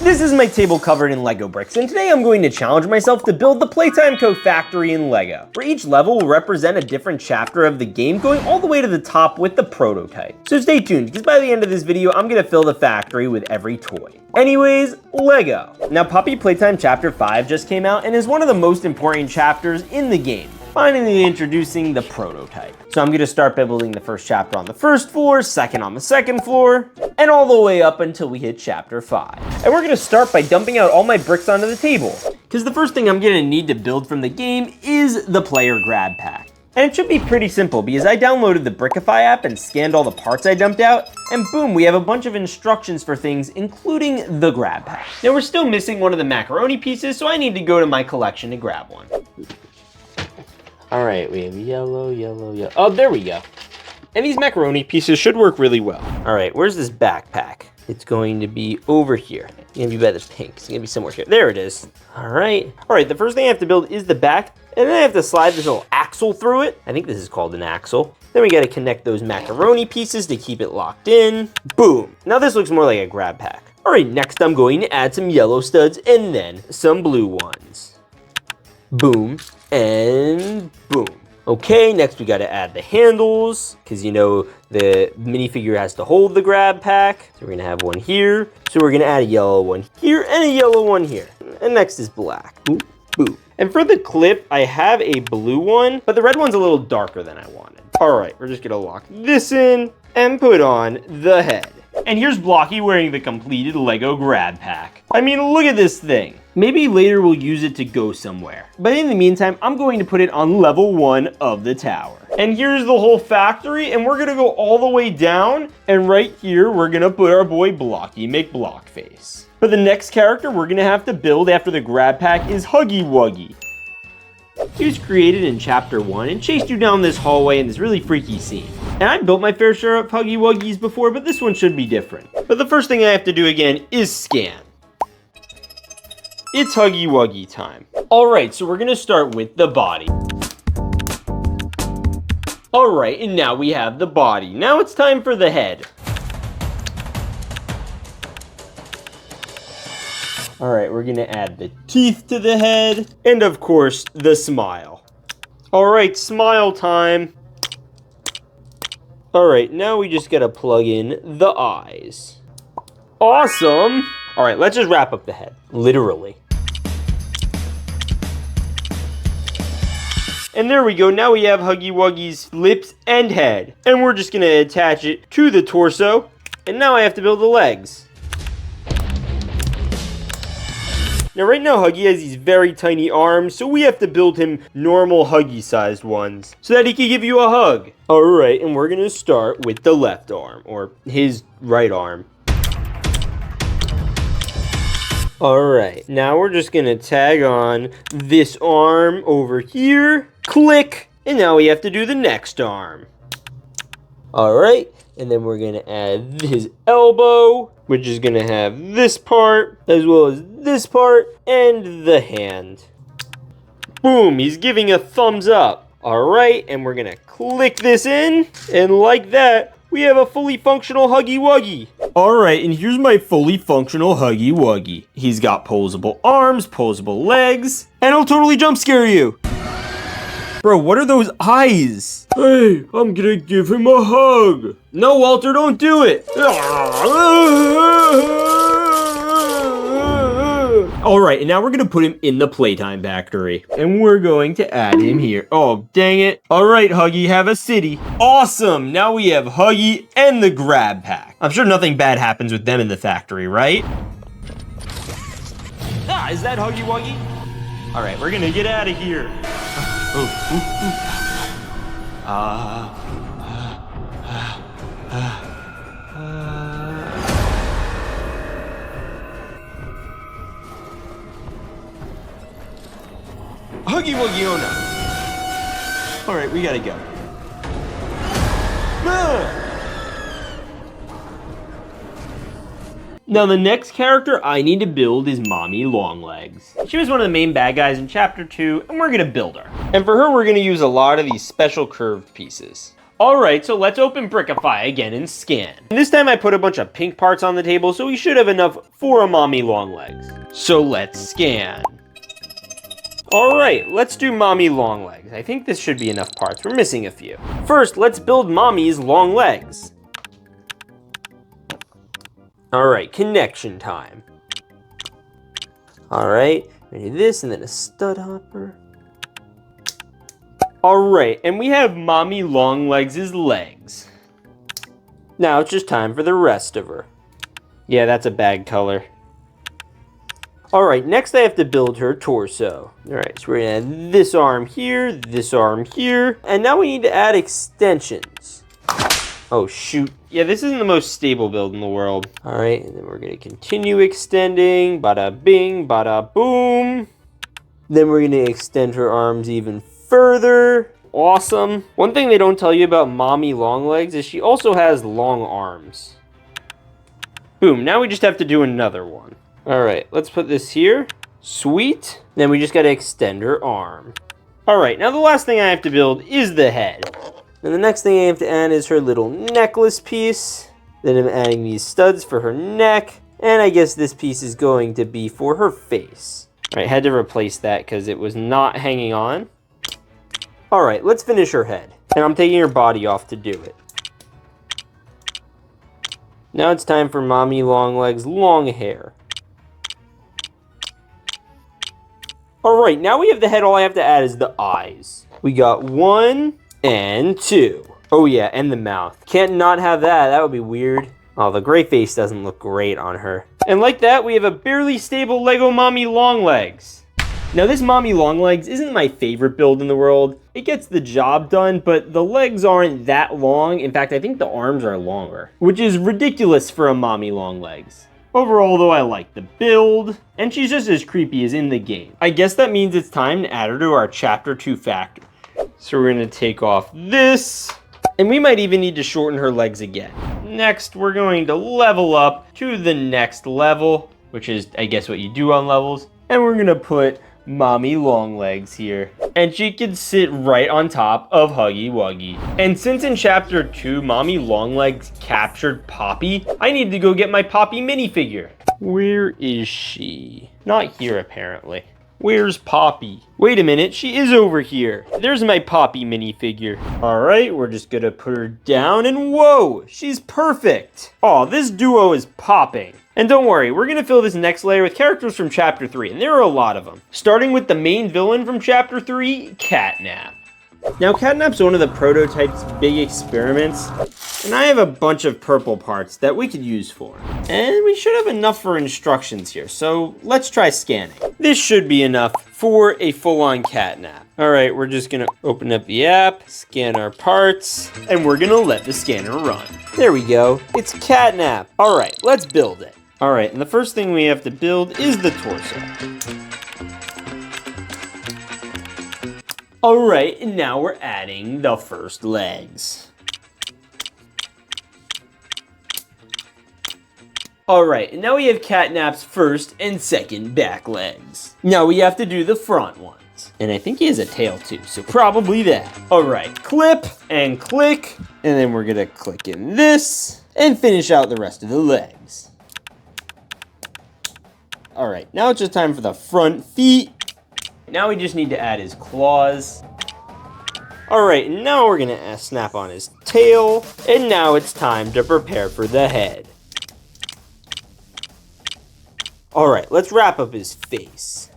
This is my table covered in Lego bricks, and today I'm going to challenge myself to build the Playtime Co. factory in Lego, where each level will represent a different chapter of the game, going all the way to the top with the prototype. So stay tuned, because by the end of this video, I'm gonna fill the factory with every toy. Anyways, Lego. Now, Poppy Playtime Chapter 5 just came out and is one of the most important chapters in the game, finally introducing the prototype. So I'm gonna start by building the first chapter on the first floor, second on the second floor, and all the way up until we hit chapter 5. And we're gonna start by dumping out all my bricks onto the table, because the first thing I'm gonna need to build from the game is the player grab pack. And it should be pretty simple because I downloaded the Brickify app and scanned all the parts I dumped out, and boom, we have a bunch of instructions for things, including the grab pack. Now we're still missing one of the macaroni pieces, so I need to go to my collection to grab one. All right, we have yellow, yellow, yellow. Oh, there we go. And these macaroni pieces should work really well. All right, where's this backpack? It's going to be over here. It's gonna be by the pink. It's gonna be somewhere here. There it is. All right, the first thing I have to build is the back, and then I have to slide this little axle through it. I think this is called an axle. Then we gotta connect those macaroni pieces to keep it locked in. Boom. Now this looks more like a grab pack. All right, next I'm going to add some yellow studs and then some blue ones. Boom. And boom. Okay, next we gotta add the handles, because you know the minifigure has to hold the grab pack. So we're gonna have one here. So we're gonna add a yellow one here and a yellow one here. And next is black. Boop, boop. And for the clip, I have a blue one, but the red one's a little darker than I wanted. All right, we're just gonna lock this in and put on the head. And here's Blocky wearing the completed Lego grab pack. I mean, look at this thing. Maybe later we'll use it to go somewhere. But in the meantime, I'm going to put it on level 1 of the tower. And here's the whole factory, and we're gonna go all the way down, and right here, we're gonna put our boy Blocky McBlockface. But the next character we're gonna have to build after the grab pack is Huggy Wuggy. He was created in Chapter 1 and chased you down this hallway in this really freaky scene. And I've built my fair share of Huggy Wuggies before, but this one should be different. But the first thing I have to do again is scan. It's Huggy Wuggy time. All right, so we're gonna start with the body. All right, and now we have the body. Now it's time for the head. All right, we're gonna add the teeth to the head, and of course, the smile. All right, smile time. All right, now we just gotta plug in the eyes. Awesome. All right, let's just wrap up the head, literally. And there we go, now we have Huggy Wuggy's lips and head. And we're just gonna attach it to the torso, and now I have to build the legs. Now right now Huggy has these very tiny arms, so we have to build him normal Huggy sized ones so that he can give you a hug. Alright, and we're gonna start with the left arm, or his right arm. Alright, now we're just gonna tag on this arm over here, click, and now we have to do the next arm. Alright, and then we're gonna add his elbow, which is gonna have this part, as well as this part, and the hand. Boom, he's giving a thumbs up. All right, and we're gonna click this in, and like that, we have a fully functional Huggy Wuggy. All right, and here's my fully functional Huggy Wuggy. He's got posable arms, posable legs, and he'll totally jump scare you. Bro, what are those eyes? Hey, I'm gonna give him a hug. No, Walter, don't do it. All right, and now we're gonna put him in the Playtime factory. And we're going to add him here. Oh, dang it. All right, Huggy, have a city. Awesome, now we have Huggy and the grab pack. I'm sure nothing bad happens with them in the factory, right? Ah, is that Huggy Wuggy? All right, we're gonna get out of here. Huggy Wuggy, oh no. All right, we gotta go. Now the next character I need to build is Mommy Longlegs. She was one of the main bad guys in Chapter 2, and we're gonna build her. And for her, we're gonna use a lot of these special curved pieces. All right, so let's open Brickify again and scan. And this time I put a bunch of pink parts on the table, so we should have enough for a mommy Longlegs. So let's scan. All right, let's do mommy Longlegs. I think this should be enough parts. We're missing a few. First, let's build mommy's long legs. All right, connection time. All right, we do this and then a stud hopper. All right, and we have mommy Longlegs' legs. Now it's just time for the rest of her. Yeah, that's a bad color. All right, next I have to build her torso. All right, so we're gonna add this arm here, and now we need to add extensions. Oh shoot. Yeah, this isn't the most stable build in the world. All right, and then we're gonna continue extending, bada bing, bada boom. Then we're gonna extend her arms even further. Awesome. One thing they don't tell you about mommy Longlegs is she also has long arms. Boom, now we just have to do another one. All right, let's put this here. Sweet. Then we just gotta extend her arm. All right, now the last thing I have to build is the head. And the next thing I have to add is her little necklace piece. Then I'm adding these studs for her neck. And I guess this piece is going to be for her face. All right, had to replace that because it was not hanging on. All right, let's finish her head. And I'm taking her body off to do it. Now it's time for mommy Longlegs' long hair. All right, now we have the head. All I have to add is the eyes. We got 1 and 2. Oh yeah, and the mouth. Can't not have that. That would be weird. Oh, the gray face doesn't look great on her. And like that, we have a barely stable Lego mommy Longlegs. Now this mommy Longlegs isn't my favorite build in the world. It gets the job done, but the legs aren't that long. In fact, I think the arms are longer, which is ridiculous for a mommy Longlegs. Overall, though, I like the build, and she's just as creepy as in the game. I guess that means it's time to add her to our Chapter 2 factory. So we're gonna take off this, and we might even need to shorten her legs again. Next, we're going to level up to the next level, which is, I guess, what you do on levels. And we're gonna put mommy Longlegs here, and she can sit right on top of Huggy Wuggy. And since in Chapter 2, mommy Longlegs captured Poppy, I need to go get my Poppy minifigure. Where is she? Not here, apparently. Where's Poppy? Wait a minute, she is over here. There's my Poppy minifigure. All right, we're just gonna put her down, and whoa, she's perfect. Oh, this duo is popping. And don't worry, we're gonna fill this next layer with characters from Chapter 3, and there are a lot of them. Starting with the main villain from Chapter 3, Catnap. Now, Catnap's one of the prototype's big experiments, and I have a bunch of purple parts that we could use for him. And we should have enough for instructions here, so let's try scanning. This should be enough for a full-on Catnap. All right, we're just gonna open up the app, scan our parts, and we're gonna let the scanner run. There we go, it's Catnap. All right, let's build it. All right, and the first thing we have to build is the torso. All right, and now we're adding the first legs. All right, and now we have Catnap's first and second back legs. Now we have to do the front ones. And I think he has a tail too, so probably that. All right, clip and click, and then we're gonna click in this and finish out the rest of the legs. All right, now it's just time for the front feet. Now we just need to add his claws. All right, and now we're gonna snap on his tail. And now it's time to prepare for the head. All right, let's wrap up his face.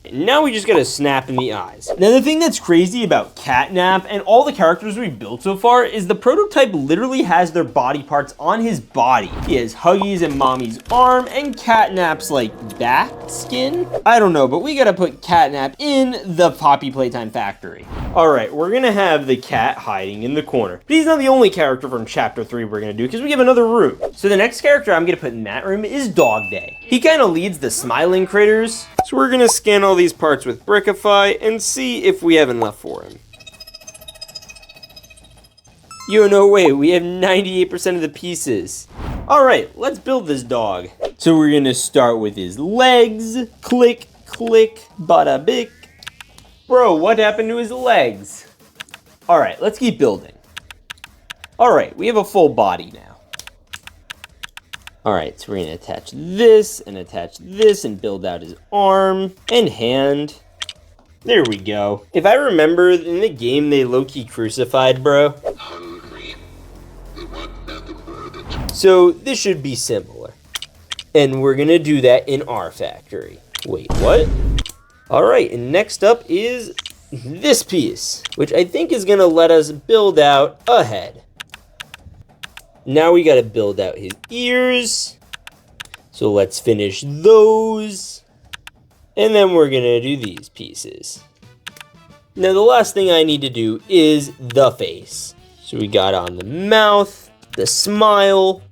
And now we just gotta snap in the eyes. Now the thing that's crazy about Catnap and all the characters we've built so far is the prototype literally has their body parts on his body. He has Huggy's and Mommy's arm and Catnap's like back skin. I don't know, but we gotta put Catnap in the Poppy Playtime factory. All right, we're gonna have the cat hiding in the corner. But he's not the only character from Chapter 3 we're gonna do because we have another room. So the next character I'm gonna put in that room is Dog Day. He kind of leads the smiling critters. So we're gonna scan all these parts with Brickify and see if we have enough for him. Yo, no way, we have 98% of the pieces. All right, let's build this dog. So we're gonna start with his legs. Click, click, bada bick. Bro, what happened to his legs? All right, let's keep building. All right, we have a full body now. All right, so we're gonna attach this and build out his arm and hand. There we go. If I remember, in the game, they low-key crucified Bro. So this should be similar. And we're gonna do that in our factory. Wait, what? All right, and next up is this piece, which I think is gonna let us build out a head. Now we gotta build out his ears. So let's finish those. And then we're gonna do these pieces. Now the last thing I need to do is the face. So we got on the mouth, the smile,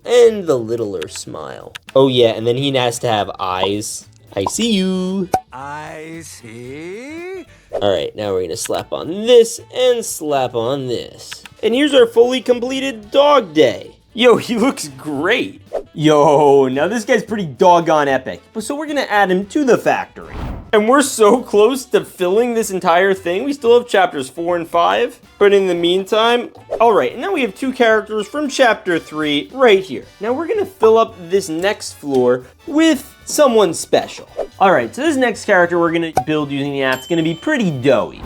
and the littler smile. Oh yeah, and then he has to have eyes. I see you. I see. All right, now we're gonna slap on this and slap on this. And here's our fully completed dog day. Yo, he looks great. Yo, now this guy's pretty doggone epic. So we're gonna add him to the factory. And we're so close to filling this entire thing. We still have chapters 4 and 5. But in the meantime, all right, and now we have 2 characters from chapter 3 right here. Now we're gonna fill up this next floor with someone special. All right, so this next character we're gonna build using the app's gonna be pretty doughy.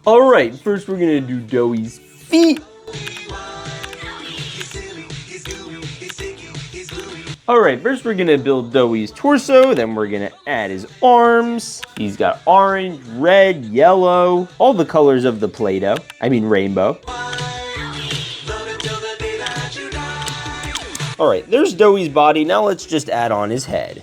All right, first we're gonna do Doughy's feet. All right, first we're gonna build Doughy's torso, then we're gonna add his arms. He's got orange, red, yellow, all the colors of the Play-Doh. I mean rainbow. All right, there's Doughy's body. Now let's just add on his head.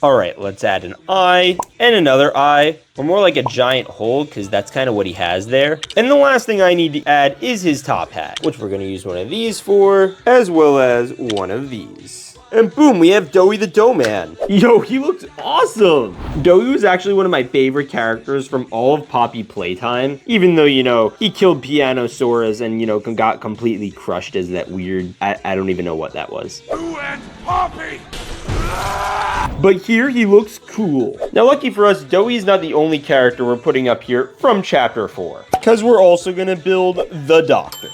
All right, let's add an eye and another eye, or more like a giant hole, because that's kind of what he has there. And the last thing I need to add is his top hat, which we're gonna use one of these for, as well as one of these. And boom, we have Doughy the Dough Man. Yo, he looks awesome. Doughy was actually one of my favorite characters from all of Poppy Playtime, even though, you know, he killed Pianosaurus and, you know, got completely crushed as that weird, I don't even know what that was. Who and Poppy? But here he looks cool. Now lucky for us, Doughy's not the only character we're putting up here from chapter 4, because we're also gonna build the Doctor.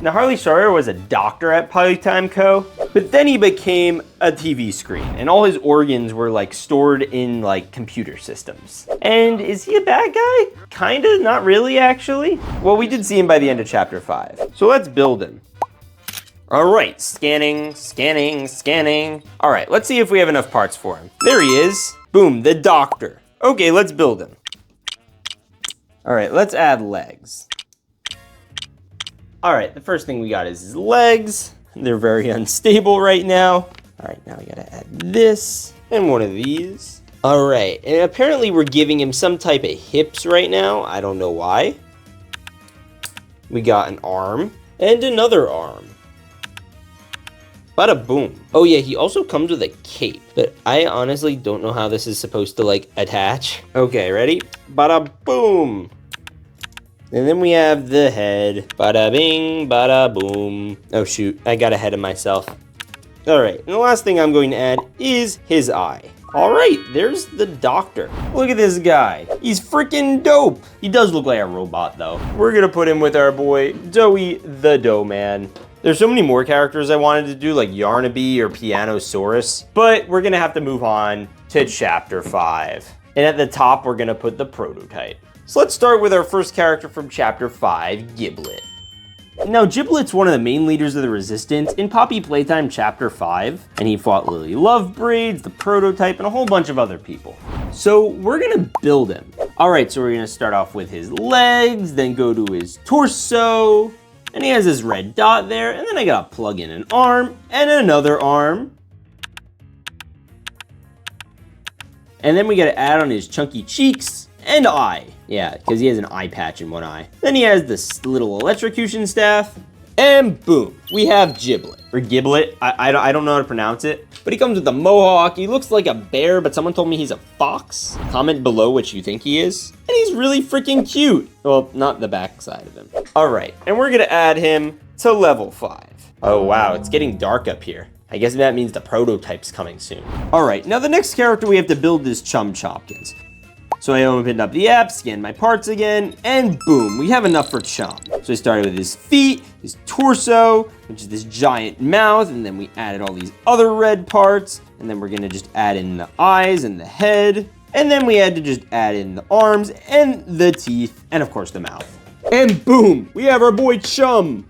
Now Harley Sawyer was a doctor at Playtime Co., but then he became a TV screen, and all his organs were like stored in like computer systems. And is he a bad guy? Kinda, not really actually. Well, we did see him by the end of chapter 5. So let's build him. All right, scanning, scanning, scanning. All right, let's see if we have enough parts for him. There he is. Boom, the Doctor. Okay, let's build him. All right, let's add legs. All right, the first thing we got is his legs. They're very unstable right now. All right, now we gotta add this and one of these. All right, and apparently we're giving him some type of hips right now. I don't know why. We got an arm and another arm. Bada boom. Oh yeah, he also comes with a cape, but I honestly don't know how this is supposed to like attach. Okay, ready? Bada boom. And then we have the head. Bada bing, bada boom. Oh shoot, I got ahead of myself. All right, and the last thing I'm going to add is his eye. All right, there's the Doctor. Look at this guy. He's freaking dope. He does look like a robot though. We're gonna put him with our boy, Doughy the Dough Man. There's so many more characters I wanted to do, like Yarnaby or Pianosaurus, but we're gonna have to move on to chapter 5. And at the top, we're gonna put the prototype. So let's start with our first character from chapter 5, Giblet. Now, Giblet's one of the main leaders of the Resistance in Poppy Playtime chapter 5, and he fought Lily Love Braids, the prototype, and a whole bunch of other people. So we're gonna build him. All right, so we're gonna start off with his legs, then go to his torso, and he has this red dot there, and then I gotta plug in an arm and another arm. And then we gotta add on his chunky cheeks and eye. Yeah, because he has an eye patch in one eye. Then he has this little electrocution staff, and boom, we have Giblet, or Giblet, I don't know how to pronounce it, but he comes with a mohawk. He looks like a bear, but someone told me he's a fox. Comment below what you think he is. And he's really freaking cute. Well, not the back side of him. All right, and we're gonna add him to level 5. Oh wow, it's getting dark up here. I guess that means the prototype's coming soon. All right, now the next character we have to build is Chum Chopkins. So I opened up the app, scanned my parts again, and boom, we have enough for Chum. So I started with his feet, his torso, which is this giant mouth, and then we added all these other red parts, and then we're gonna just add in the eyes and the head, and then we had to just add in the arms and the teeth, and of course the mouth. And boom, we have our boy Chum.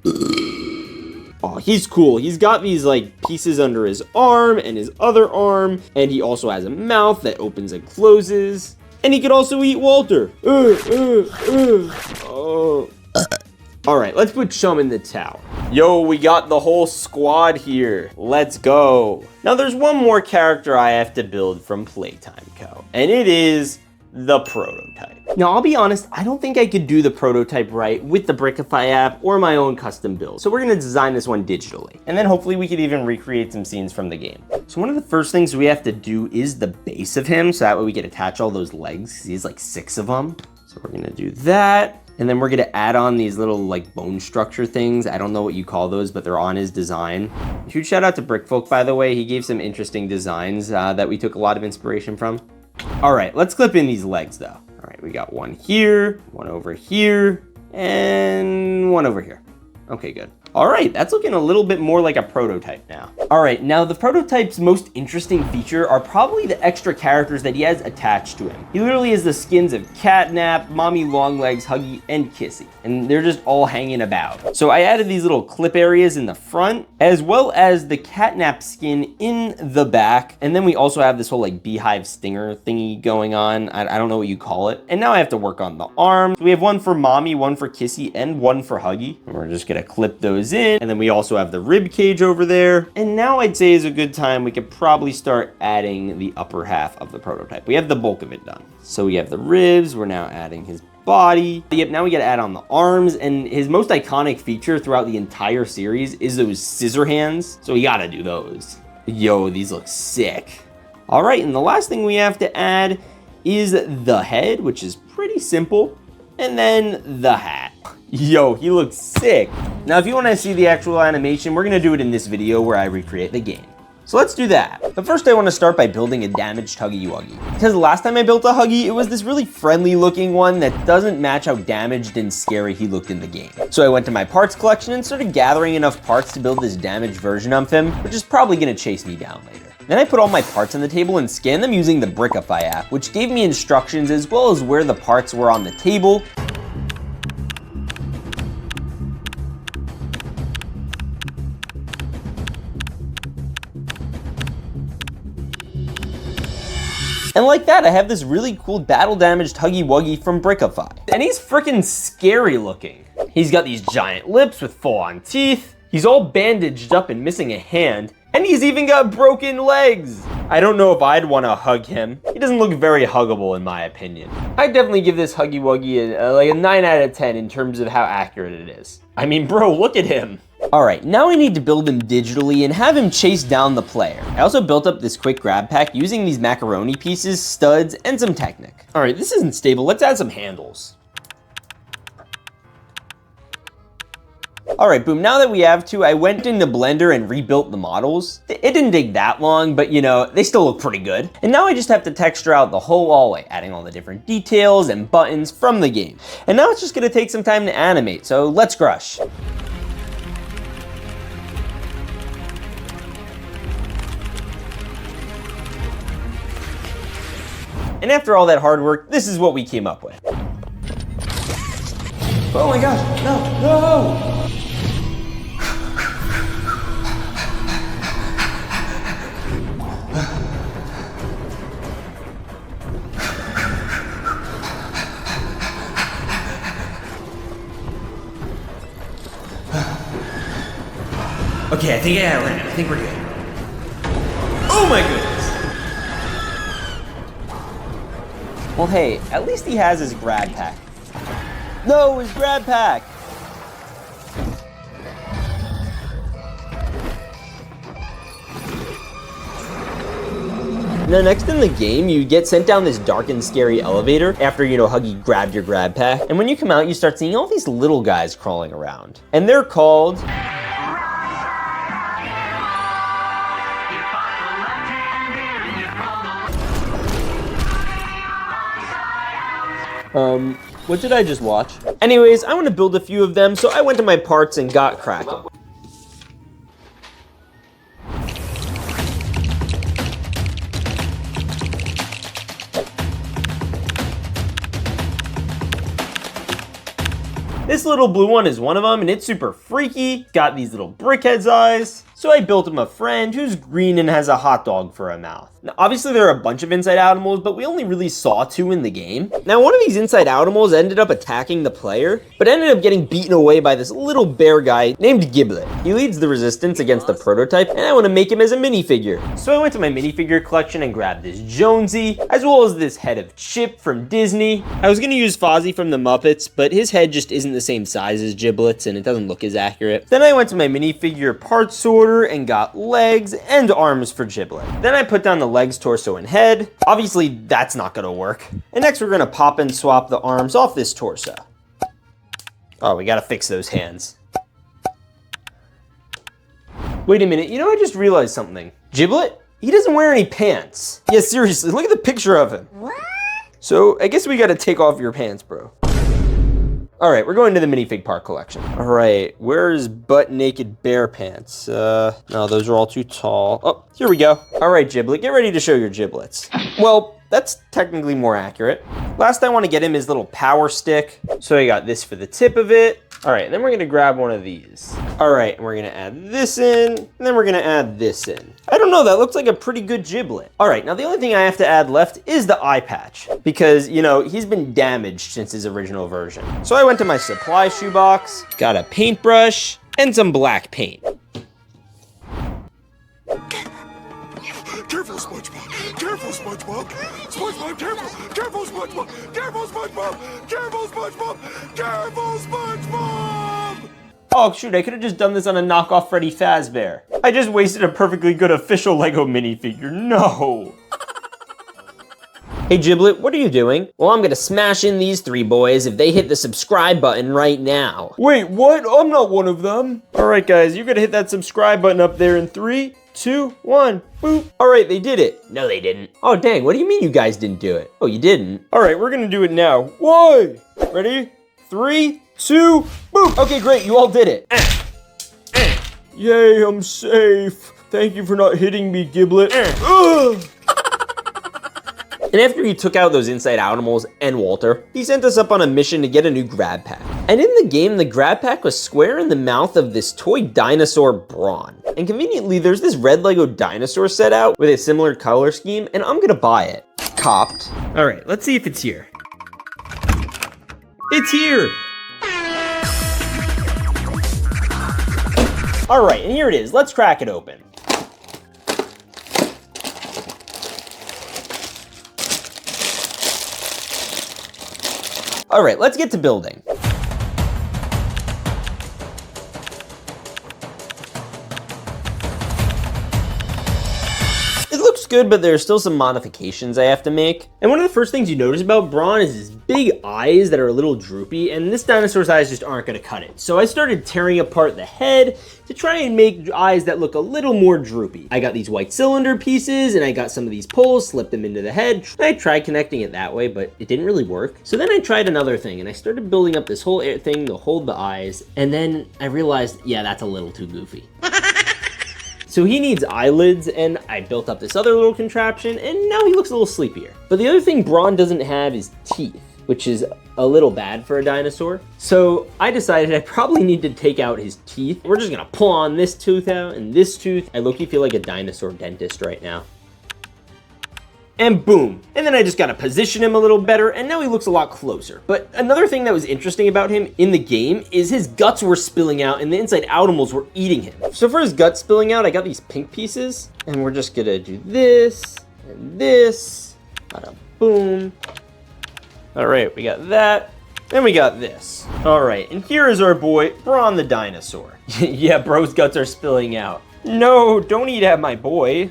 Oh, he's cool. He's got these like pieces under his arm and his other arm, and he also has a mouth that opens and closes. And he could also eat Walter. Oh. All right, let's put Chum in the tower. Yo, we got the whole squad here. Let's go. Now there's one more character I have to build from Playtime Co. And it is the prototype. Now, I'll be honest, I don't think I could do the prototype right with the Brickify app or my own custom build. So we're gonna design this one digitally. And then hopefully we could even recreate some scenes from the game. So one of the first things we have to do is the base of him. So that way we can attach all those legs. He has like 6 of them. So we're gonna do that. And then we're gonna add on these little like bone structure things. I don't know what you call those, but they're on his design. Huge shout out to Brickfolk, by the way. He gave some interesting designs that we took a lot of inspiration from. All right, let's clip in these legs though. All right, we got one here, one over here, and one over here. Okay, good. All right, that's looking a little bit more like a prototype now. All right, now the prototype's most interesting feature are probably the extra characters that he has attached to him. He literally has the skins of Catnap, Mommy Longlegs, Huggy, and Kissy, and they're just all hanging about. So I added these little clip areas in the front, as well as the Catnap skin in the back, and then we also have this whole like beehive stinger thingy going on. I don't know what you call it. And now I have to work on the arms. We have one for Mommy, one for Kissy, and one for Huggy. And we're just gonna clip those in, and then we also have the rib cage over there. And now I'd say is a good time we could probably start adding the upper half of the prototype. We have the bulk of it done. So we have the ribs, we're now adding his body. Yep, now we gotta add on the arms, and his most iconic feature throughout the entire series is those scissor hands. So we gotta do those. Yo, these look sick. All right, and the last thing we have to add is the head, which is pretty simple, and then the hat. Yo, he looks sick. Now, if you want to see the actual animation, we're going to do it in this video where I recreate the game. So let's do that. But first I want to start by building a damaged Huggy Wuggy. Because the last time I built a Huggy, it was this really friendly looking one that doesn't match how damaged and scary he looked in the game. So I went to my parts collection and started gathering enough parts to build this damaged version of him, which is probably going to chase me down later. Then I put all my parts on the table and scanned them using the Brickify app, which gave me instructions as well as where the parts were on the table. And like that, I have this really cool battle-damaged Huggy Wuggy from Brickify. And he's freaking scary looking. He's got these giant lips with full-on teeth. He's all bandaged up and missing a hand. And he's even got broken legs. I don't know if I'd want to hug him. He doesn't look very huggable in my opinion. I'd definitely give this Huggy Wuggy like a 9 out of 10 in terms of how accurate it is. I mean, bro, look at him. All right, now I need to build him digitally and have him chase down the player. I also built up this quick grab pack using these macaroni pieces, studs, and some Technic. All right, this isn't stable. Let's add some handles. All right, boom, now that we have to, I went into Blender and rebuilt the models. It didn't take that long, but you know, they still look pretty good. And now I just have to texture out the whole hallway, adding all the different details and buttons from the game. And now it's just gonna take some time to animate, so let's crush. And after all that hard work, this is what we came up with. Oh my gosh, no, no! Okay, I think I got it. I think we're good. Oh my goodness! Well, hey, at least he has his grab pack. No, his grab pack! Now, next in the game, you get sent down this dark and scary elevator after, you know, Huggy grabbed your grab pack. And when you come out, you start seeing all these little guys crawling around. And they're called What did I just watch? Anyways, I want to build a few of them, so I went to my parts and got cracking. This little blue one is one of them, and it's super freaky. Got these little brickhead's eyes. So I built him a friend who's green and has a hot dog for a mouth. Now, obviously there are a bunch of inside animals, but we only really saw 2 in the game. Now, one of these inside animals ended up attacking the player, but ended up getting beaten away by this little bear guy named Giblet. He leads the resistance against the prototype, and I want to make him as a minifigure. So I went to my minifigure collection and grabbed this Jonesy, as well as this head of Chip from Disney. I was going to use Fozzie from the Muppets, but his head just isn't the same size as Giblet's, and it doesn't look as accurate. Then I went to my minifigure parts sorter and got legs and arms for Giblet. Then I put down the legs, torso, and head. Obviously, that's not gonna work. And next we're gonna pop and swap the arms off this torso. Oh, we gotta fix those hands. Wait a minute, you know, I just realized something. Giblet? He doesn't wear any pants. Yeah, seriously, look at the picture of him. What? So, I guess we gotta take off your pants, bro. All right, we're going to the minifig part collection. All right, where's butt naked bear pants? No, those are all too tall. Oh, here we go. All right, Giblet, get ready to show your giblets. Well, that's technically more accurate. Last I want to get him his little power stick. So I got this for the tip of it. All right, and then we're gonna grab one of these. All right, and we're gonna add this in, and then we're gonna add this in. I don't know, that looks like a pretty good Giblet. All right, now the only thing I have to add left is the eye patch, because, you know, he's been damaged since his original version. So I went to my supply shoebox, got a paintbrush, and some black paint. Careful, SpongeBob! Careful, SpongeBob! SpongeBob, careful! Careful, SpongeBob! Careful, SpongeBob! Careful, SpongeBob! Careful, SpongeBob! Oh shoot, I could have just done this on a knockoff Freddy Fazbear. I just wasted a perfectly good official Lego minifigure, no! Hey Giblet, what are you doing? Well, I'm gonna smash in these 3 boys if they hit the subscribe button right now. Wait, what? I'm not one of them. All right guys, you're gonna hit that subscribe button up there in 3, 2, 1, boop. All right, they did it. No, they didn't. Oh dang, what do you mean you guys didn't do it? Oh, you didn't? All right, we're gonna do it now. Why? Ready? 3, 2, boop. Okay, great, you all did it. Yay, I'm safe. Thank you for not hitting me, Giblet. And after he took out those inside animals and Walter, he sent us up on a mission to get a new grab pack. And in the game, the grab pack was square in the mouth of this toy dinosaur Bron. And conveniently, there's this red Lego dinosaur set out with a similar color scheme, and I'm gonna buy it. Copped. All right, let's see if it's here. It's here. All right, and here it is. Let's crack it open. All right, let's get to building. It looks good, but there's still some modifications I have to make. And one of the first things you notice about Bron is his big eyes that are a little droopy, and this dinosaur's eyes just aren't gonna cut it. So I started tearing apart the head to try and make eyes that look a little more droopy. I got these white cylinder pieces, and I got some of these poles, slipped them into the head. I tried connecting it that way, but it didn't really work. So then I tried another thing, and I started building up this whole thing to hold the eyes, and then I realized, yeah, that's a little too goofy. So he needs eyelids, and I built up this other little contraption, and now he looks a little sleepier. But the other thing Bron doesn't have is teeth, which is a little bad for a dinosaur. So I decided I probably need to take out his teeth. We're just gonna pull on this tooth out and this tooth. I low-key feel like a dinosaur dentist right now. And boom. And then I just gotta position him a little better, and now he looks a lot closer. But another thing that was interesting about him in the game is his guts were spilling out and the inside animals were eating him. So for his guts spilling out, I got these pink pieces, and we're just gonna do this and this. Bada boom. All right, we got that, and we got this. All right, and here is our boy, Bron the dinosaur. Yeah, bro's guts are spilling out. No, don't eat at my boy.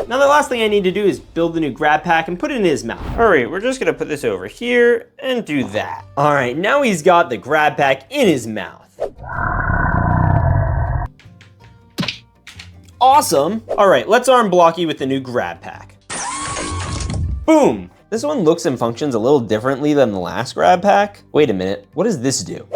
Now the last thing I need to do is build the new grab pack and put it in his mouth. All right, we're just gonna put this over here and do that. All right, now he's got the grab pack in his mouth. Awesome. All right, let's arm Blocky with the new grab pack. Boom! This one looks and functions a little differently than the last grab pack. Wait a minute, what does this do?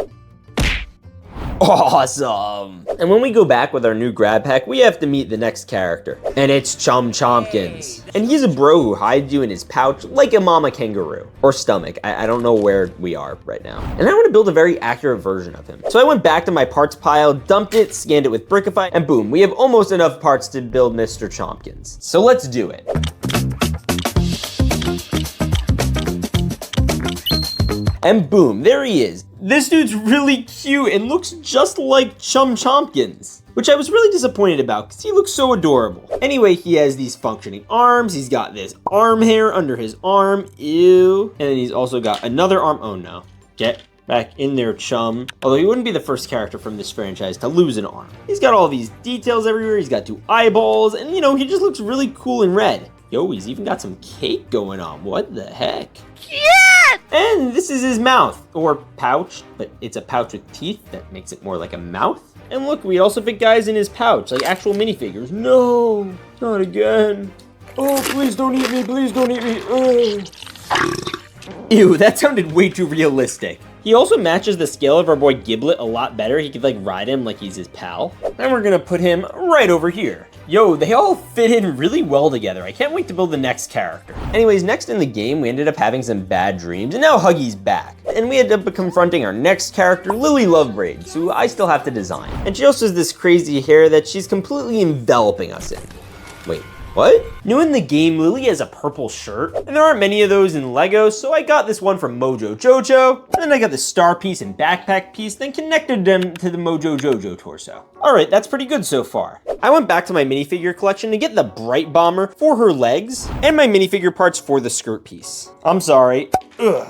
Awesome! And when we go back with our new grab pack, we have to meet the next character. And it's Chum Chompkins. And he's a bro who hides you in his pouch like a mama kangaroo. Or stomach, I don't know where we are right now. And I want to build a very accurate version of him. So I went back to my parts pile, dumped it, scanned it with Brickify, and boom, we have almost enough parts to build Mr. Chompkins. So let's do it. And boom, there he is. This dude's really cute and looks just like Chum Chompkins, which I was really disappointed about because he looks so adorable. Anyway, he has these functioning arms. He's got this arm hair under his arm. Ew. And then he's also got another arm. Oh no. Get back in there, Chum. Although he wouldn't be the first character from this franchise to lose an arm. He's got all these details everywhere. He's got 2 eyeballs and you know, he just looks really cool and red. Yo, he's even got some cake going on. What the heck? Yeah! And this is his mouth, or pouch, but it's a pouch with teeth that makes it more like a mouth. And look, we also fit guys in his pouch, like actual minifigures. No, not again. Oh, please don't eat me, please don't eat me. Oh. Ew, that sounded way too realistic. He also matches the scale of our boy Giblet a lot better. He could like ride him like he's his pal. And we're gonna put him right over here. Yo, they all fit in really well together. I can't wait to build the next character. Anyways, next in the game, we ended up having some bad dreams, and now Huggy's back. And we ended up confronting our next character, Lily Braids, who I still have to design. And she also has this crazy hair that she's completely enveloping us in. Wait. What? New in the game, Lily has a purple shirt, and there aren't many of those in Lego, so I got this one from Mojo Jojo, and then I got the star piece and backpack piece, then connected them to the Mojo Jojo torso. Alright, that's pretty good so far. I went back to my minifigure collection to get the Bright Bomber for her legs, and my minifigure parts for the skirt piece. I'm sorry. Ugh.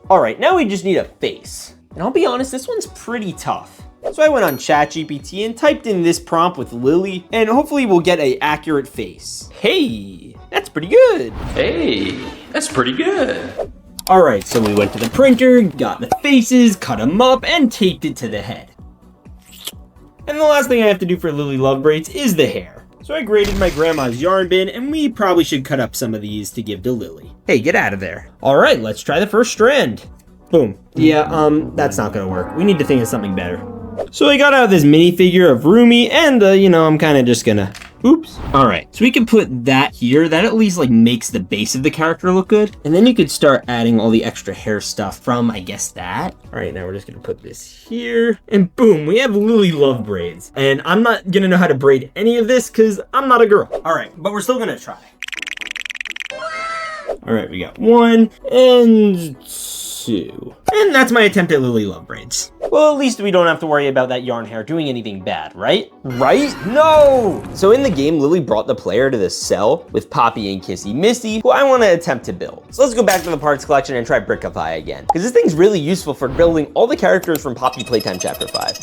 Alright, now we just need a face. And I'll be honest, this one's pretty tough. So I went on ChatGPT and typed in this prompt with Lily, and hopefully we'll get an accurate face. Hey, that's pretty good. Hey, that's pretty good. All right, so we went to the printer, got the faces, cut them up, and taped it to the head. And the last thing I have to do for Lily Braids is the hair. So I graded my grandma's yarn bin, and we probably should cut up some of these to give to Lily. Hey, get out of there. All right, let's try the first strand. Boom. Yeah, that's not gonna work. We need to think of something better. So I got out this minifigure of Rumi, and you know, I'm kind of just gonna, oops. All right, so we can put that here. That at least like makes the base of the character look good. And then you could start adding all the extra hair stuff from, I guess, that. All right, now we're just gonna put this here, and boom, we have Lily Braids. And I'm not gonna know how to braid any of this because I'm not a girl. All right, but we're still gonna try. All right, we got 1 and 2. And that's my attempt at Lily Braids. Well, at least we don't have to worry about that yarn hair doing anything bad, right? Right? No! So in the game, Lily brought the player to this cell with Poppy and Kissy Missy, who I want to attempt to build. So let's go back to the parts collection and try Brickify again, because this thing's really useful for building all the characters from Poppy Playtime Chapter 5.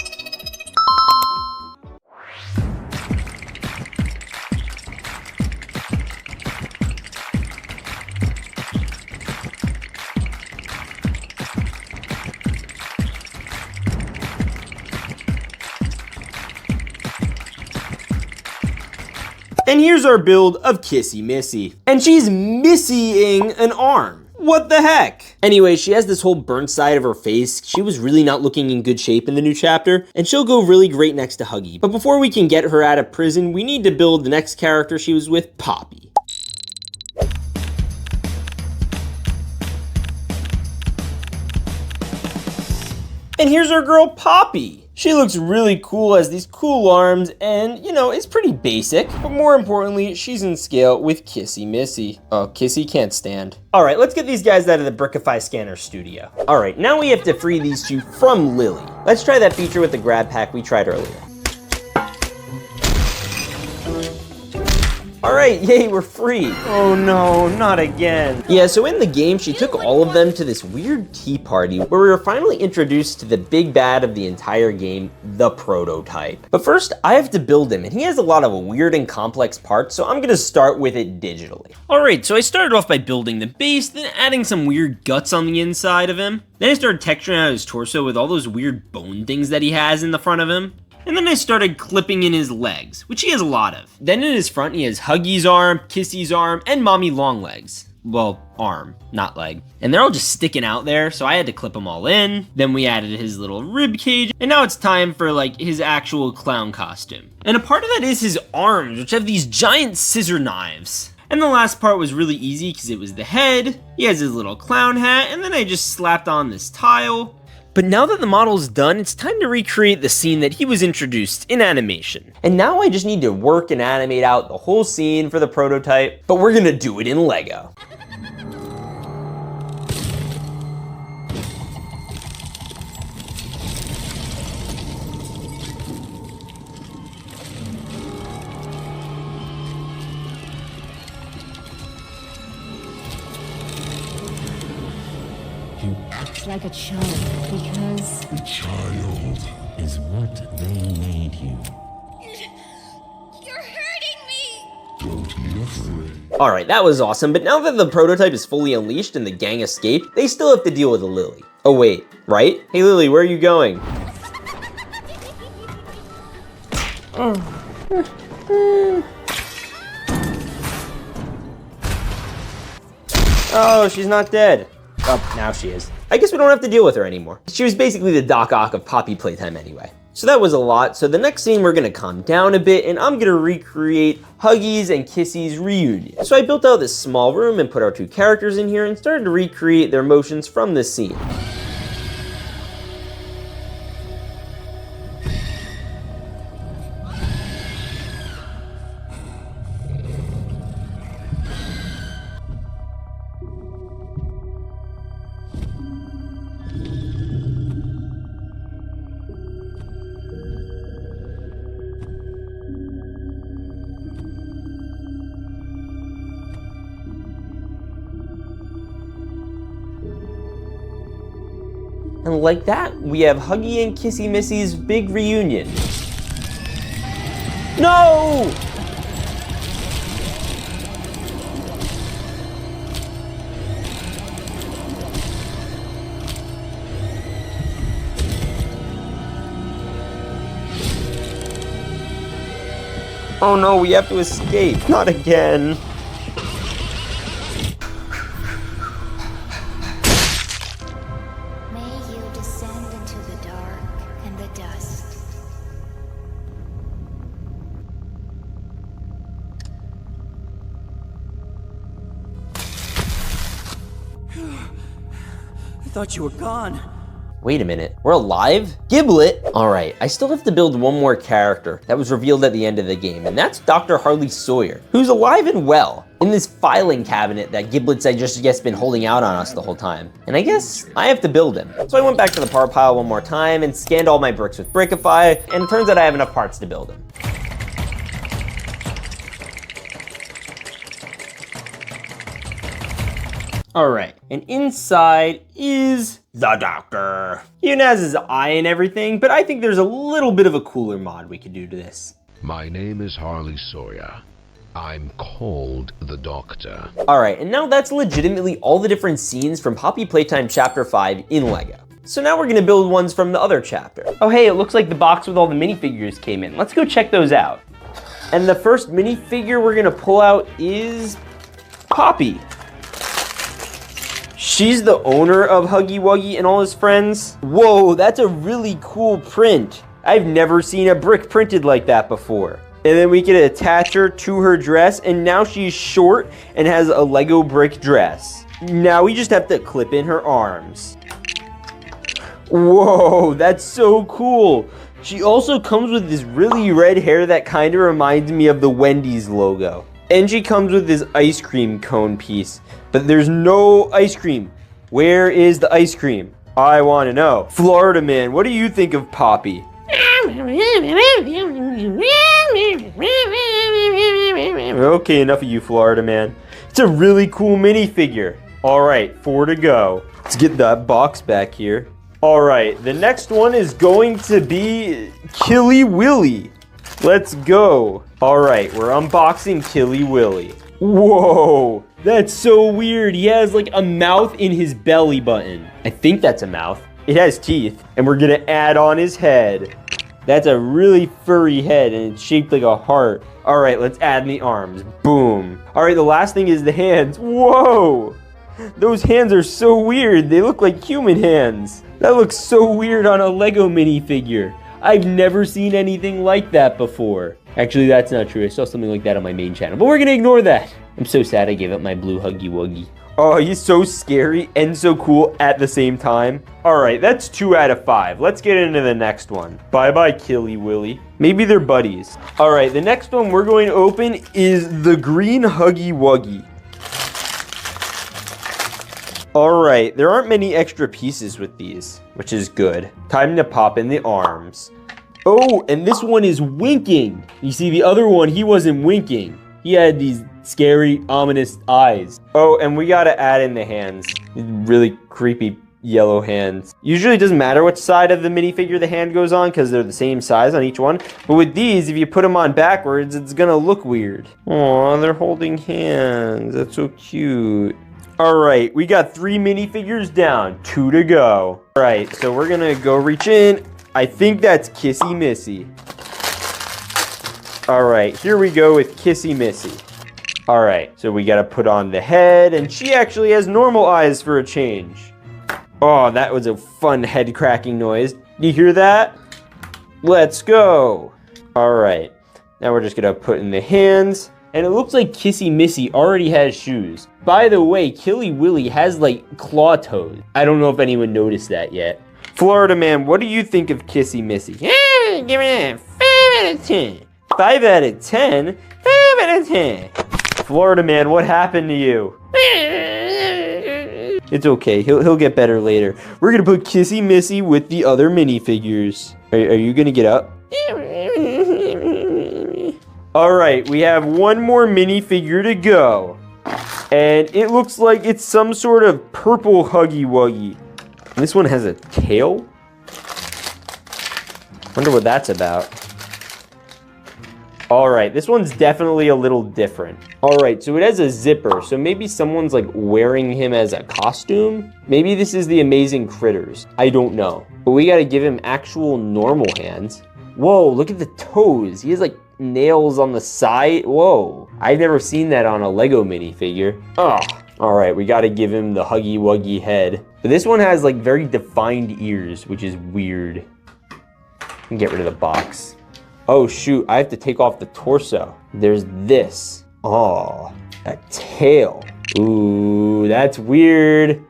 And here's our build of Kissy Missy. And she's missying an arm. What the heck? Anyway, she has this whole burnt side of her face. She was really not looking in good shape in the new chapter, and she'll go really great next to Huggy. But before we can get her out of prison, we need to build the next character she was with, Poppy. And here's our girl, Poppy. She looks really cool, has these cool arms, and, you know, it's pretty basic. But more importantly, she's in scale with Kissy Missy. Oh, Kissy can't stand. All right, let's get these guys out of the Brickify scanner studio. All right, now we have to free these two from Lily. Let's try that feature with the grab pack we tried earlier. All right, yay, we're free. Oh no, not again. Yeah, so in the game, she took all of them to this weird tea party where we were finally introduced to the big bad of the entire game, the prototype. But first, I have to build him, and he has a lot of weird and complex parts, so I'm gonna start with it digitally. All right, so I started off by building the base, then adding some weird guts on the inside of him. Then I started texturing out his torso with all those weird bone things that he has in the front of him. And then I started clipping in his legs, which he has a lot of. Then in his front, he has Huggy's arm, Kissy's arm, and Mommy Longlegs. Well, arm, not leg. And they're all just sticking out there, so I had to clip them all in. Then we added his little rib cage, and now it's time for like his actual clown costume. And a part of that is his arms, which have these giant scissor knives. And the last part was really easy because it was the head, he has his little clown hat, and then I just slapped on this tile. But now that the model's done, it's time to recreate the scene that he was introduced in animation. And now I just need to work and animate out the whole scene for the prototype, but we're gonna do it in Lego. You act like a child because The child. is what they made you. You're hurting me! Don't be afraid. All right, that was awesome, but now that the prototype is fully unleashed and the gang escaped, they still have to deal with a Lily. Oh wait, right? Hey Lily, where are you going? Oh, she's not dead. Oh, now she is. I guess we don't have to deal with her anymore. She was basically the Doc Ock of Poppy Playtime anyway. So that was a lot. So the next scene, we're gonna calm down a bit and I'm gonna recreate Huggy's and Kissy's reunion. So I built out this small room and put our two characters in here and started to recreate their emotions from this scene. And like that, we have Huggy and Kissy Missy's big reunion. No! Oh no, we have to escape. Not again. May you descend into the dark and the dust. I thought you were gone. Wait a minute, we're alive? Giblet? All right, I still have to build one more character that was revealed at the end of the game, and that's Dr. Harley Sawyer, who's alive and well in this filing cabinet that Giblet's I just guess been holding out on us the whole time. And I guess I have to build him. So I went back to the part pile one more time and scanned all my bricks with Brickify, and it turns out I have enough parts to build him. All right, and inside is the doctor. He even has his eye and everything, but I think there's a little bit of a cooler mod we could do to this. My name is Harley Sawyer. I'm called the Doctor. All right, and now that's legitimately all the different scenes from Poppy Playtime Chapter 5 in Lego. So now we're gonna build ones from the other chapter. Oh hey, it looks like the box with all the minifigures came in. Let's go check those out. And the first minifigure we're gonna pull out is Poppy. She's the owner of Huggy Wuggy and all his friends. Whoa, that's a really cool print. I've never seen a brick printed like that before. And then we can attach her to her dress, and now she's short and has a Lego brick dress. Now we just have to clip in her arms. Whoa, that's so cool. She also comes with this really red hair that kind of reminds me of the Wendy's logo. And she comes with this ice cream cone piece, but there's no ice cream. Where is the ice cream? I want to know. Florida man, what do you think of Poppy? Okay, enough of you, Florida man. It's a really cool minifigure. All right, 4 to go. Let's get that box back here. All right, the next one is going to be Killy Willy. Let's go. All right, we're unboxing Killy Willy. Whoa, that's so weird. He has like a mouth in his belly button. I think that's a mouth. It has teeth, and we're gonna add on his head. That's a really furry head and it's shaped like a heart. All right, let's add in the arms. Boom. All right, the last thing is the hands. Whoa! Those hands are so weird. They look like human hands. That looks so weird on a Lego minifigure. I've never seen anything like that before. Actually, that's not true. I saw something like that on my main channel, but we're gonna ignore that. I'm so sad I gave up my blue Huggy Wuggy. Oh, he's so scary and so cool at the same time. All right, that's 2 out of 5. Let's get into the next one. Bye-bye, Killy Willy. Maybe they're buddies. All right, the next one we're going to open is the green Huggy Wuggy. All right, there aren't many extra pieces with these, which is good. Time to pop in the arms. Oh, and this one is winking. You see, the other one, he wasn't winking. He had these scary, ominous eyes. Oh, and we gotta add in the hands. Really creepy yellow hands. Usually it doesn't matter which side of the minifigure the hand goes on because they're the same size on each one. But with these, if you put them on backwards, it's gonna look weird. Aw, they're holding hands. That's so cute. All right, we got 3 minifigures down, 2 to go. All right, so we're gonna go reach in. I think that's Kissy Missy. All right, here we go with Kissy Missy. All right, so we gotta put on the head, and she actually has normal eyes for a change. Oh, that was a fun head cracking noise. You hear that? Let's go. All right, now we're just gonna put in the hands. And it looks like Kissy Missy already has shoes. By the way, Killy Willy has like claw toes. I don't know if anyone noticed that yet. Florida Man, what do you think of Kissy Missy? Yeah, give it a 5 out of 10. 5 out of 10? 5 out of 10. Florida Man, what happened to you? It's okay, he'll get better later. We're gonna put Kissy Missy with the other minifigures. Are you gonna get up? All right, we have one more minifigure to go. And it looks like it's some sort of purple Huggy Wuggy. And this one has a tail? Wonder what that's about. All right, this one's definitely a little different. All right, so it has a zipper, so maybe someone's like wearing him as a costume? Maybe this is the Amazing Critters. I don't know. But we gotta give him actual normal hands. Whoa, look at the toes. He has like nails on the side. Whoa, I've never seen that on a Lego minifigure. Oh, all right, we gotta give him the Huggy Wuggy head. But this one has like very defined ears, which is weird. And get rid of the box. Oh shoot, I have to take off the torso. There's this. Oh, a tail. Ooh, that's weird.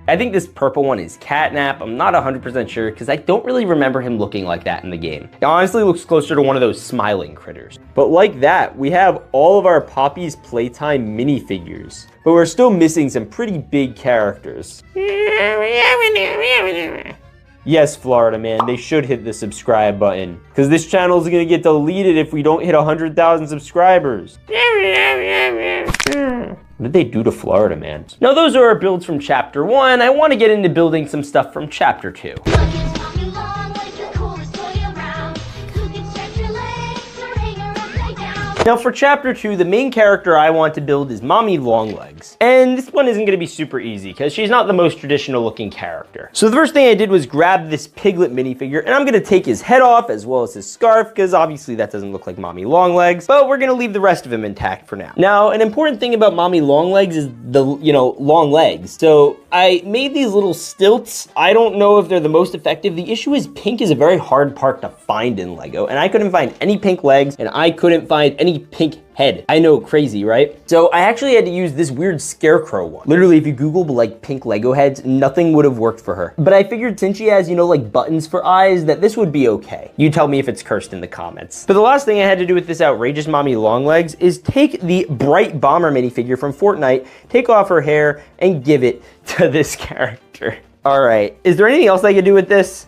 I think this purple one is Catnap. I'm not 100% sure because I don't really remember him looking like that in the game. It honestly looks closer to one of those smiling critters. But like that, we have all of our Poppy's Playtime minifigures. But we're still missing some pretty big characters. Yes, Florida Man, they should hit the subscribe button because this channel is gonna get deleted if we don't hit 100,000 subscribers. What did they do to Florida Man? Now those are our builds from chapter 1. I want to get into building some stuff from chapter 2. Now for chapter 2, the main character I want to build is Mommy Longlegs. And this one isn't gonna be super easy because she's not the most traditional looking character. So the first thing I did was grab this piglet minifigure and I'm gonna take his head off as well as his scarf because obviously that doesn't look like Mommy Longlegs, but we're gonna leave the rest of him intact for now. Now, an important thing about Mommy Longlegs is the, long legs. So I made these little stilts. I don't know if they're the most effective. The issue is pink is a very hard part to find in Lego and I couldn't find any pink legs and I couldn't find any pink head. I know, crazy, right? So I actually had to use this weird scarecrow one. Literally, if you Google like pink Lego heads, nothing would have worked for her. But I figured since she has, like buttons for eyes, that this would be okay. You tell me if it's cursed in the comments. But the last thing I had to do with this outrageous Mommy Longlegs is take the bright bomber minifigure from Fortnite, take off her hair, and give it to this character. All right, is there anything else I could do with this?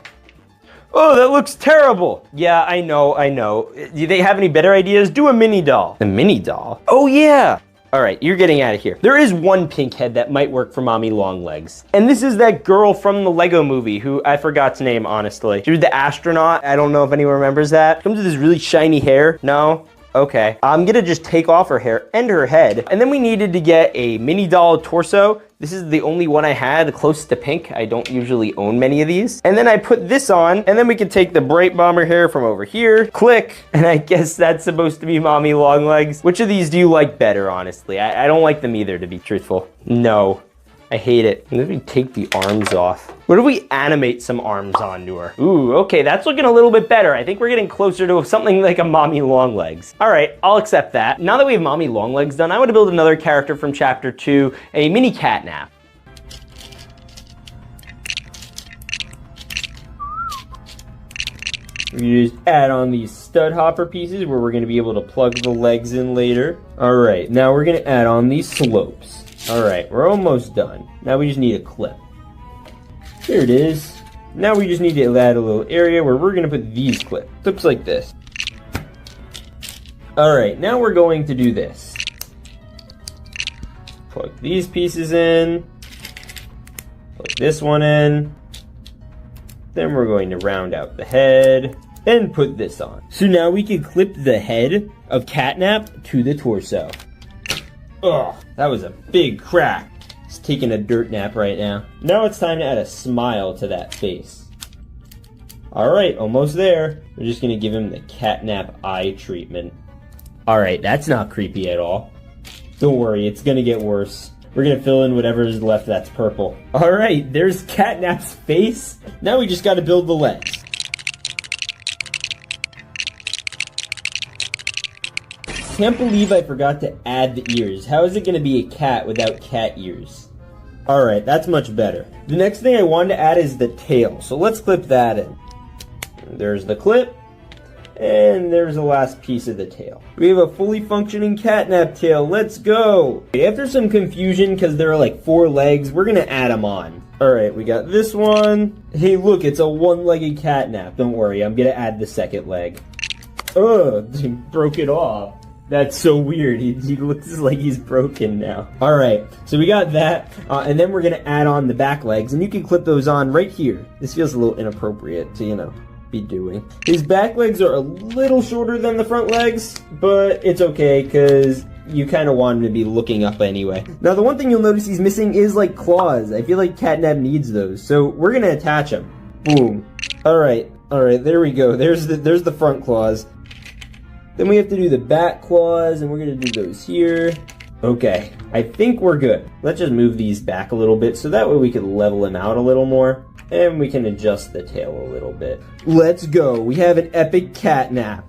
Oh, that looks terrible. Yeah, I know. Do they have any better ideas? Do a mini doll. A mini doll? Oh yeah. All right, you're getting out of here. There is one pink head that might work for Mommy Longlegs. And this is that girl from the Lego movie who I forgot to name, honestly. She was the astronaut. I don't know if anyone remembers that. Comes with this really shiny hair. No? Okay, I'm gonna just take off her hair and her head. And then we needed to get a mini doll torso. This is the only one I had close to pink. I don't usually own many of these. And then I put this on, and then we can take the Bright Bomber hair from over here, click, and I guess that's supposed to be Mommy Longlegs. Which of these do you like better, honestly? I don't like them either, to be truthful. No. I hate it. Let me take the arms off. What if we animate some arms onto her? Ooh, okay, that's looking a little bit better. I think we're getting closer to something like a Mommy Longlegs. All right, I'll accept that. Now that we have Mommy Longlegs done, I want to build another character from chapter 2, a mini catnap. We just add on these stud hopper pieces where we're going to be able to plug the legs in later. All right, now we're going to add on these slopes. All right, we're almost done. Now we just need a clip. Here it is. Now we just need to add a little area where we're going to put these clips like this. All right, now we're going to do this. Plug these pieces in. Plug this one in. Then we're going to round out the head and put this on. So now we can clip the head of Catnap to the torso. Ugh, that was a big crack. He's taking a dirt nap right now. Now it's time to add a smile to that face. Alright, almost there. We're just gonna give him the catnap eye treatment. Alright, that's not creepy at all. Don't worry, it's gonna get worse. We're gonna fill in whatever is left that's purple. Alright, there's Catnap's face. Now we just gotta build the legs. Can't believe I forgot to add the ears. How is it going to be a cat without cat ears? Alright, that's much better. The next thing I wanted to add is the tail. So let's clip that in. There's the clip. And there's the last piece of the tail. We have a fully functioning catnap tail. Let's go! After some confusion, because there are like 4 legs, we're going to add them on. Alright, we got this one. Hey, look, it's a one-legged catnap. Don't worry, I'm going to add the second leg. Ugh, he broke it off. That's so weird. He looks like he's broken now. All right, so we got that, and then we're gonna add on the back legs, and you can clip those on right here. This feels a little inappropriate to, you know, be doing. His back legs are a little shorter than the front legs, but it's okay, because you kind of want him to be looking up anyway. Now, the one thing you'll notice he's missing is, like, claws. I feel like Catnap needs those, so we're gonna attach them. Boom. All right, there we go. There's the front claws. Then we have to do the back claws, and we're going to do those here. Okay, I think we're good. Let's just move these back a little bit, so that way we can level them out a little more, and we can adjust the tail a little bit. Let's go. We have an epic catnap.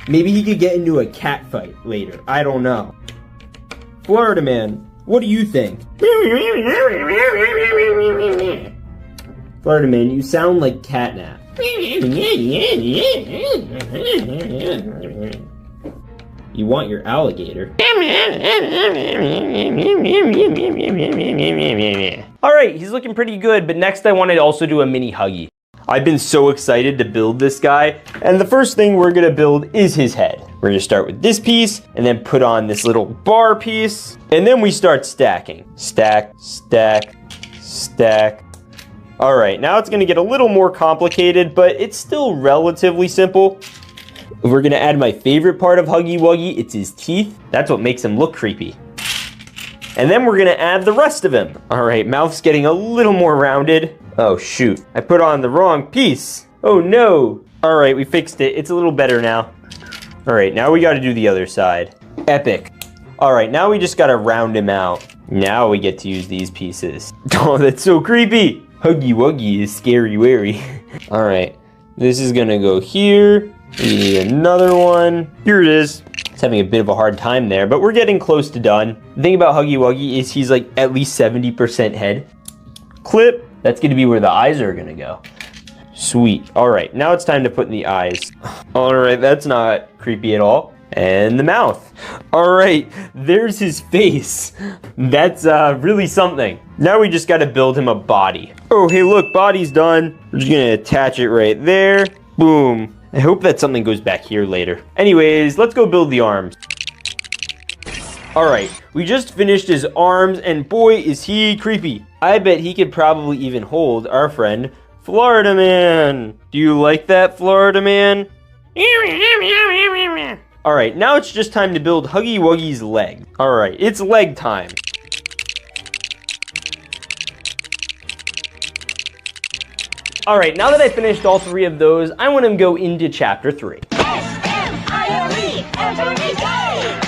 Maybe he could get into a cat fight later. I don't know. Florida Man, what do you think? Florida Man, you sound like Catnap. You want your alligator. Alright, he's looking pretty good, but next I wanted to also do a mini Huggy. I've been so excited to build this guy, and the first thing we're gonna build is his head. We're gonna start with this piece, and then put on this little bar piece, and then we start stacking. Stack, stack, stack. Alright, now it's gonna get a little more complicated, but it's still relatively simple. We're gonna add my favorite part of Huggy Wuggy, it's his teeth. That's what makes him look creepy. And then we're gonna add the rest of him. Alright, mouth's getting a little more rounded. Oh shoot, I put on the wrong piece. Oh no. Alright, we fixed it, it's a little better now. Alright, now we gotta do the other side. Epic. Alright, now we just gotta round him out. Now we get to use these pieces. Oh, that's so creepy. Huggy Wuggy is scary wary. Alright, this is gonna go here. We need another one. Here it is. It's having a bit of a hard time there, but we're getting close to done. The thing about Huggy Wuggy is he's like at least 70% head. Clip. That's gonna be where the eyes are gonna go. Sweet. Alright, now it's time to put in the eyes. Alright, that's not creepy at all. And the mouth. Alright, there's his face. That's really something. Now we just gotta build him a body. Oh, hey look, body's done. We're just gonna attach it right there. Boom. I hope that something goes back here later. Anyways, let's go build the arms. Alright, we just finished his arms, and boy, is he creepy. I bet he could probably even hold our friend, Florida Man. Do you like that, Florida Man? All right, now it's just time to build Huggy Wuggy's leg. All right, it's leg time. All right, now that I finished all 3 of those, I want to go into chapter 3. S-M-I-L-E, every day.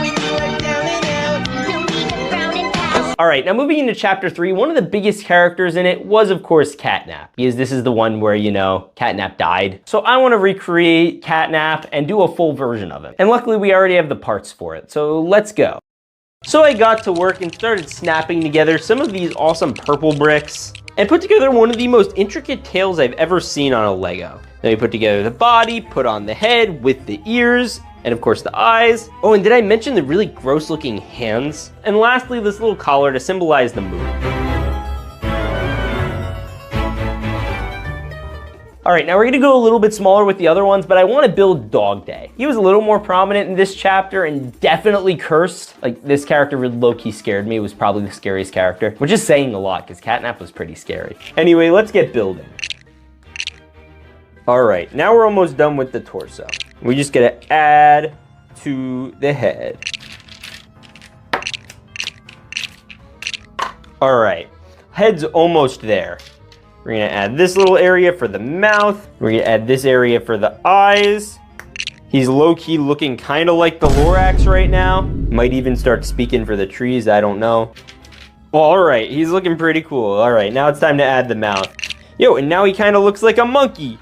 When you are down and out, no need to frown and pout. All right, now moving into chapter 3, one of the biggest characters in it was, of course, Catnap, because this is the one where, you know, Catnap died. So I want to recreate Catnap and do a full version of him. And luckily, we already have the parts for it, so let's go. So I got to work and started snapping together some of these awesome purple bricks and put together one of the most intricate tails I've ever seen on a Lego. Then we put together the body, put on the head with the ears, and of course the eyes. Oh, and did I mention the really gross looking hands? And lastly, this little collar to symbolize the moon. All right, now we're gonna go a little bit smaller with the other ones, but I wanna build Dog Day. He was a little more prominent in this chapter and definitely cursed. Like, this character really low-key scared me. It was probably the scariest character, which is saying a lot because Catnap was pretty scary. Anyway, let's get building. All right, now we're almost done with the torso. We just gotta add to the head. All right, head's almost there. We're gonna add this little area for the mouth. We're gonna add this area for the eyes. He's low-key looking kind of like the Lorax right now. Might even start speaking for the trees, I don't know. All right, he's looking pretty cool. All right, now it's time to add the mouth. Yo, and now he kind of looks like a monkey.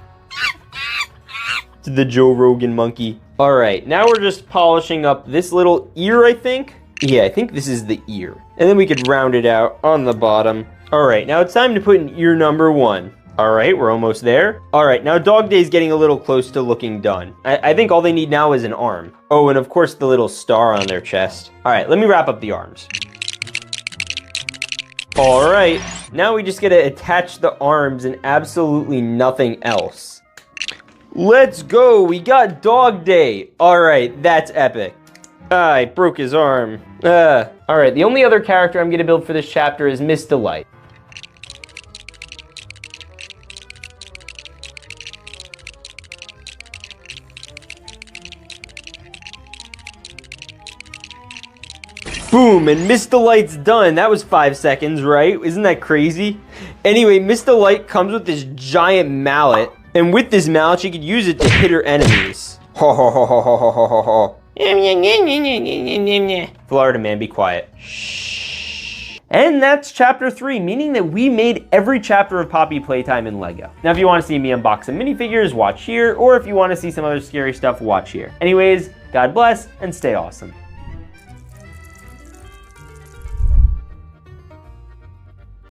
It's the Joe Rogan monkey. All right, now we're just polishing up this little ear, I think. Yeah, I think this is the ear. And then we could round it out on the bottom. All right, now it's time to put in ear number 1. All right, we're almost there. All right, now Dog Day's getting a little close to looking done. I think all they need now is an arm. Oh, and of course the little star on their chest. All right, let me wrap up the arms. All right, now we just gotta attach the arms and absolutely nothing else. Let's go, we got Dog Day. All right, that's epic. I broke his arm. All right, the only other character I'm gonna build for this chapter is Miss Delight. Boom, and Miss Delight's done. That was 5 seconds, right? Isn't that crazy? Anyway, Miss Delight comes with this giant mallet, and with this mallet, she could use it to hit her enemies. Ho ho ho ho ho ho ho ho ho. Florida man, be quiet. Shh. And that's chapter 3, meaning that we made every chapter of Poppy Playtime in Lego. Now, if you want to see me unbox some minifigures, watch here, or if you want to see some other scary stuff, watch here. Anyways, God bless, and stay awesome.